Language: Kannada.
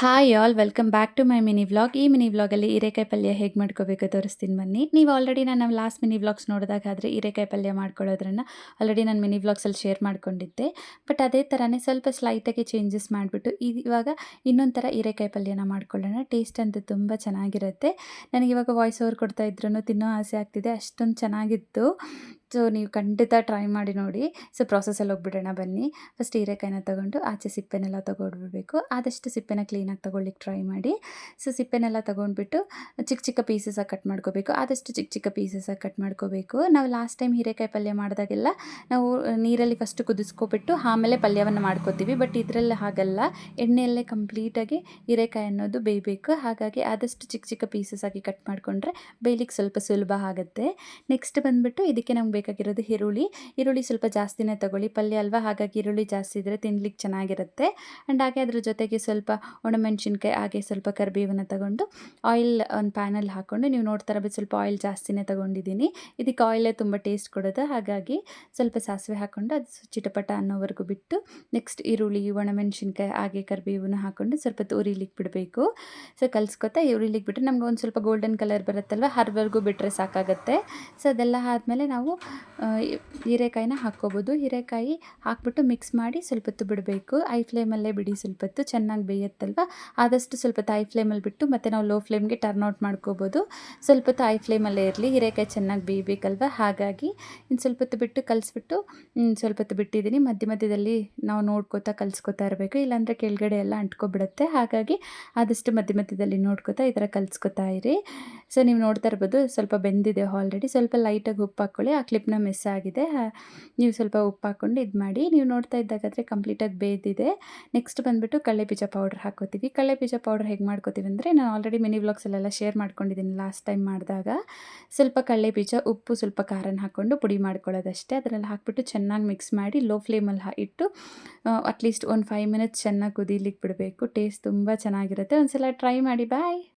Hi all welcome back to my mini vlog. ಈ ಮಿನಿ ವ್ಲಾಗಲ್ಲಿ ಹೀರೆಕಾಯಿ ಪಲ್ಯ ಹೇಗೆ ಮಾಡ್ಕೋಬೇಕು ತೋರಿಸ್ತೀನಿ ಬನ್ನಿ. ನೀವು ಆಲ್ರೆಡಿ ನನ್ನ ಲಾಸ್ಟ್ ಮಿನಿ ವ್ಲಾಗ್ಸ್ ನೋಡಿದಾಗಾದರೆ ಹೀರೆಕಾಯಿ ಪಲ್ಯ ಮಾಡ್ಕೊಳ್ಳೋದ್ರನ್ನ ಆಲ್ರೆಡಿ ನಾನು ಮಿನಿ ವ್ಲಾಗ್ಸಲ್ಲಿ ಶೇರ್ ಮಾಡ್ಕೊಂಡಿದ್ದೆ. ಬಟ್ ಅದೇ ಥರನೇ ಸ್ವಲ್ಪ ಸ್ಲೈಟಾಗಿ ಚೇಂಜಸ್ ಮಾಡಿಬಿಟ್ಟು ಇವಾಗ ಇನ್ನೊಂದು ಥರ ಹೀರೆಕಾಯಿ ಪಲ್ಯನ ಮಾಡ್ಕೊಳ್ಳೋಣ. ಟೇಸ್ಟ್ ಅಂತೂ ತುಂಬ ಚೆನ್ನಾಗಿರುತ್ತೆ. ನನಗಿವಾಗ ವಾಯ್ಸ್ ಓವರ್ ಕೊಡ್ತಾ ಇದ್ರೂ ತಿನ್ನೋ ಆಸೆ ಆಗ್ತಿದೆ, ಅಷ್ಟೊಂದು ಚೆನ್ನಾಗಿತ್ತು. ಸೊ ನೀವು ಖಂಡಿತ ಟ್ರೈ ಮಾಡಿ ನೋಡಿ. ಸೊ ಪ್ರಾಸೆಸಲ್ಲಿ ಹೋಗ್ಬಿಡೋಣ ಬನ್ನಿ. ಫಸ್ಟ್ ಹೀರೆಕಾಯಿನ ತೊಗೊಂಡು ಆಚೆ ಸಿಪ್ಪೆನೆಲ್ಲ ತೊಗೊಂಡ್ಬಿಡಬೇಕು. ಆದಷ್ಟು ಸಿಪ್ಪೆನ ಕ್ಲೀನಾಗಿ ತೊಗೊಳ್ಳಿಕ್ಕೆ ಟ್ರೈ ಮಾಡಿ. ಸೊ ಸಿಪ್ಪೆನೆಲ್ಲ ತೊಗೊಂಡ್ಬಿಟ್ಟು ಚಿಕ್ಕ ಚಿಕ್ಕ ಪೀಸಸಾಗಿ ಕಟ್ ಮಾಡ್ಕೋಬೇಕು. ಆದಷ್ಟು ಚಿಕ್ಕ ಚಿಕ್ಕ ಪೀಸಸಾಗಿ ಕಟ್ ಮಾಡ್ಕೋಬೇಕು. ನಾವು ಲಾಸ್ಟ್ ಟೈಮ್ ಹೀರೆಕಾಯಿ ಪಲ್ಯ ಮಾಡಿದಾಗೆಲ್ಲ ನಾವು ನೀರಲ್ಲಿ ಫಸ್ಟ್ ಕುದಿಸ್ಕೊಬಿಟ್ಟು ಆಮೇಲೆ ಪಲ್ಯವನ್ನು ಮಾಡ್ಕೋತೀವಿ. ಬಟ್ ಇದರಲ್ಲಿ ಹಾಗಲ್ಲ, ಎಣ್ಣೆಯಲ್ಲೇ ಕಂಪ್ಲೀಟಾಗಿ ಹೀರೆಕಾಯಿ ಅನ್ನೋದು ಬೇಯಬೇಕು. ಹಾಗಾಗಿ ಆದಷ್ಟು ಚಿಕ್ಕ ಚಿಕ್ಕ ಪೀಸಸಾಗಿ ಕಟ್ ಮಾಡಿಕೊಂಡ್ರೆ ಬೇಯಲಿಕ್ಕೆ ಸ್ವಲ್ಪ ಸುಲಭ ಆಗುತ್ತೆ. ನೆಕ್ಸ್ಟ್ ಬಂದುಬಿಟ್ಟು ಇದಕ್ಕೆ ನಮ್ಗೆ ಬೇಕಾಗಿರೋದು ಈರುಳ್ಳಿ ಸ್ವಲ್ಪ ಜಾಸ್ತಿನೇ ತೊಗೊಳ್ಳಿ. ಪಲ್ಯ ಅಲ್ವಾ, ಹಾಗಾಗಿ ಈರುಳ್ಳಿ ಜಾಸ್ತಿ ಇದ್ದರೆ ತಿನ್ಲಿಕ್ಕೆ ಚೆನ್ನಾಗಿರುತ್ತೆ. ಆ್ಯಂಡ್ ಹಾಗೆ ಅದ್ರ ಜೊತೆಗೆ ಸ್ವಲ್ಪ ಒಣಮೆಣ್ಸಿನ್ಕಾಯಿ, ಹಾಗೆ ಸ್ವಲ್ಪ ಕರಿಬೇವನ್ನು ತಗೊಂಡು ಆಯಿಲ್ ಒಂದು ಪ್ಯಾನಲ್ಲಿ ಹಾಕ್ಕೊಂಡು, ನೀವು ನೋಡ್ತಾ ಇರಬೇಕು ಸ್ವಲ್ಪ ಆಯಿಲ್ ಜಾಸ್ತಿನೇ ತೊಗೊಂಡಿದ್ದೀನಿ. ಇದಕ್ಕೆ ಆಯಿಲೇ ತುಂಬ ಟೇಸ್ಟ್ ಕೊಡೋದು. ಹಾಗಾಗಿ ಸ್ವಲ್ಪ ಸಾಸಿವೆ ಹಾಕ್ಕೊಂಡು ಅದು ಚಿಟಪಟ ಅನ್ನೋವರೆಗೂ ಬಿಟ್ಟು ನೆಕ್ಸ್ಟ್ ಈರುಳ್ಳಿ, ಒಣಮೆಣ್ಸಿನ್ಕಾಯಿ ಹಾಗೆ ಕರಿಬೇವನ್ನು ಹಾಕ್ಕೊಂಡು ಸ್ವಲ್ಪ ಹೊತ್ತು ಉರಿಲಿಕ್ಕೆ ಬಿಡಬೇಕು. ಸೊ ಕಲಿಸ್ಕೊತಾ ಉರಿಲಿಕ್ಕೆ ಬಿಟ್ಟರೆ ನಮ್ಗೆ ಒಂದು ಸ್ವಲ್ಪ ಗೋಲ್ಡನ್ ಕಲರ್ ಬರುತ್ತಲ್ವ, ಅರ್ವರೆಗೂ ಬಿಟ್ಟರೆ ಸಾಕಾಗುತ್ತೆ. ಸೊ ಅದೆಲ್ಲ ಆದಮೇಲೆ ನಾವು ಹೀರೆಕಾಯಿನ ಹಾಕ್ಕೋಬೋದು. ಹೀರೆಕಾಯಿ ಹಾಕ್ಬಿಟ್ಟು ಮಿಕ್ಸ್ ಮಾಡಿ ಸ್ವಲ್ಪ ಹೊತ್ತು ಬಿಡಬೇಕು. ಐ ಫ್ಲೇಮಲ್ಲೇ ಬಿಡಿ, ಸ್ವಲ್ಪ ಹೊತ್ತು ಚೆನ್ನಾಗಿ ಬೇಯುತ್ತಲ್ವ. ಆದಷ್ಟು ಸ್ವಲ್ಪ ಹೊತ್ತು ಐ ಫ್ಲೇಮಲ್ಲಿ ಬಿಟ್ಟು ಮತ್ತೆ ನಾವು ಲೋ ಫ್ಲೇಮ್ಗೆ ಟರ್ನ್ ಔಟ್ ಮಾಡ್ಕೋಬೋದು. ಸ್ವಲ್ಪ ಹೊತ್ತು ಐ ಫ್ಲೇಮಲ್ಲೇ ಇರಲಿ, ಹೀರೆಕಾಯಿ ಚೆನ್ನಾಗಿ ಬೇಯಬೇಕಲ್ವ. ಹಾಗಾಗಿ ಇನ್ನು ಸ್ವಲ್ಪ ಹೊತ್ತು ಬಿಟ್ಟು ಕಲಿಸ್ಬಿಟ್ಟು ಸ್ವಲ್ಪ ಹೊತ್ತು ಬಿಟ್ಟಿದ್ದೀನಿ. ಮಧ್ಯದಲ್ಲಿ ನಾವು ನೋಡ್ಕೋತಾ ಕಲಿಸ್ಕೊತಾ ಇರಬೇಕು, ಇಲ್ಲಾಂದರೆ ಕೆಳಗಡೆ ಎಲ್ಲ ಅಂಟ್ಕೊಬಿಡುತ್ತೆ. ಹಾಗಾಗಿ ಆದಷ್ಟು ಮಧ್ಯದಲ್ಲಿ ನೋಡ್ಕೋತಾ ಈ ಥರ ಕಲಿಸ್ಕೊತಾ ಇರಿ. ಸೊ ನೀವು ನೋಡ್ತಾ ಇರ್ಬೋದು ಸ್ವಲ್ಪ ಬೆಂದಿದೆ ಆಲ್ರೆಡಿ. ಸ್ವಲ್ಪ ಲೈಟಾಗಿ ಉಪ್ಪು ಹಾಕ್ಕೊಳ್ಳಿ. ಆ ಕ್ಲಿಪ್ನ ಮಿಸ್ ಆಗಿದೆ, ನೀವು ಸ್ವಲ್ಪ ಉಪ್ಪು ಹಾಕ್ಕೊಂಡು ಇದು ಮಾಡಿ. ನೀವು ನೋಡ್ತಾ ಇದ್ದಾಗಾದರೆ ಕಂಪ್ಲೀಟಾಗಿ ಬೇಯ್ದಿದೆ. ನೆಕ್ಸ್ಟ್ ಬಂದುಬಿಟ್ಟು ಕಡಲೆಬೀಜ ಪೌಡ್ರ್ ಹಾಕ್ಕೋತೀವಿ. ಕಡಲೆಬೀಜ ಪೌಡ್ರ್ ಹೇಗೆ ಮಾಡ್ಕೋತೀವಿ ಅಂದರೆ, ನಾನು ಆಲ್ರೆಡಿ ಮಿನಿ ವ್ಲಾಗ್ಸಲ್ಲೆಲ್ಲ ಶೇರ್ ಮಾಡ್ಕೊಂಡಿದ್ದೀನಿ ಲಾಸ್ಟ್ ಟೈಮ್ ಮಾಡಿದಾಗ. ಸ್ವಲ್ಪ ಕಡಲೆಬೀಜ, ಉಪ್ಪು, ಸ್ವಲ್ಪ ಖಾರನ ಹಾಕ್ಕೊಂಡು ಪುಡಿ ಮಾಡ್ಕೊಳ್ಳೋದಷ್ಟೇ. ಅದರಲ್ಲಿ ಹಾಕ್ಬಿಟ್ಟು ಚೆನ್ನಾಗಿ ಮಿಕ್ಸ್ ಮಾಡಿ ಲೋ ಫ್ಲೇಮಲ್ಲಿ ಇಟ್ಟು ಅಟ್ಲೀಸ್ಟ್ ಒಂದು 5 ಮಿನಿಟ್ಸ್ ಚೆನ್ನಾಗಿ ಕುದೀಲಿಕ್ಕೆ ಬಿಡಬೇಕು. ಟೇಸ್ಟ್ ತುಂಬ ಚೆನ್ನಾಗಿರುತ್ತೆ. ಒಂದು ಸಲ ಟ್ರೈ ಮಾಡಿ. ಬಾಯ್.